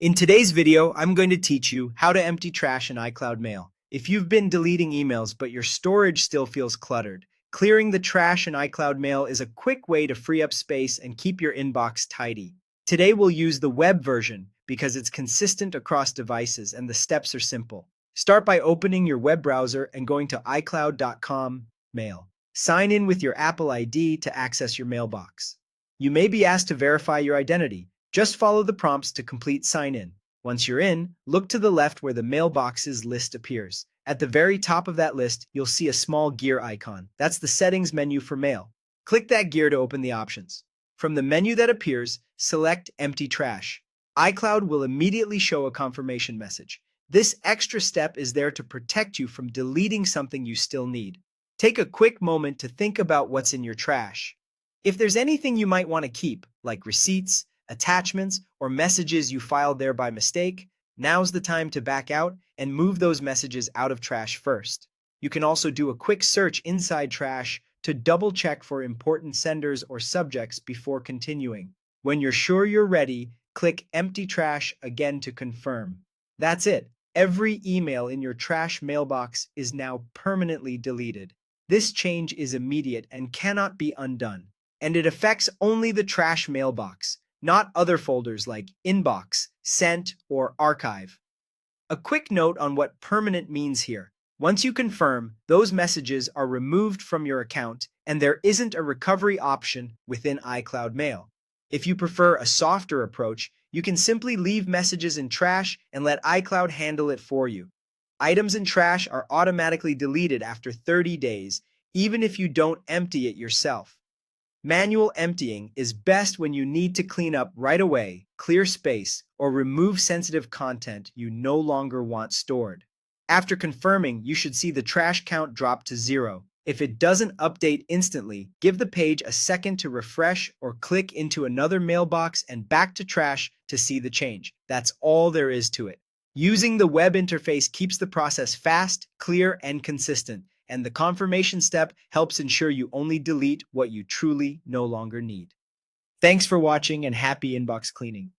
In today's video, I'm going to teach you how to empty trash in iCloud Mail. If you've been deleting emails but your storage still feels cluttered, clearing the trash in iCloud Mail is a quick way to free up space and keep your inbox tidy. Today we'll use the web version because it's consistent across devices and the steps are simple. Start by opening your web browser and going to iCloud.com Mail. Sign in with your Apple ID to access your mailbox. You may be asked to verify your identity. Just follow the prompts to complete sign in. Once you're in, look to the left where the mailboxes list appears. At the very top of that list, you'll see a small gear icon. That's the settings menu for mail. Click that gear to open the options. From the menu that appears, select Empty Trash. iCloud will immediately show a confirmation message. This extra step is there to protect you from deleting something you still need. Take a quick moment to think about what's in your trash. If there's anything you might want to keep, like receipts, attachments, or messages you filed there by mistake, now's the time to back out and move those messages out of trash first. You can also do a quick search inside trash to double check for important senders or subjects before continuing. When you're sure you're ready, click Empty Trash again to confirm. That's it. Every email in your trash mailbox is now permanently deleted. This change is immediate and cannot be undone, and it affects only the trash mailbox, not other folders like Inbox, Sent, or Archive. A quick note on what permanent means here. Once you confirm, those messages are removed from your account and there isn't a recovery option within iCloud Mail. If you prefer a softer approach, you can simply leave messages in trash and let iCloud handle it for you. Items in trash are automatically deleted after 30 days, even if you don't empty it yourself. Manual emptying is best when you need to clean up right away, clear space, or remove sensitive content you no longer want stored. After confirming, you should see the trash count drop to 0. If it doesn't update instantly, give the page a second to refresh or click into another mailbox and back to trash to see the change. That's all there is to it. Using the web interface keeps the process fast, clear, and consistent, and the confirmation step helps ensure you only delete what you truly no longer need. Thanks for watching and happy inbox cleaning.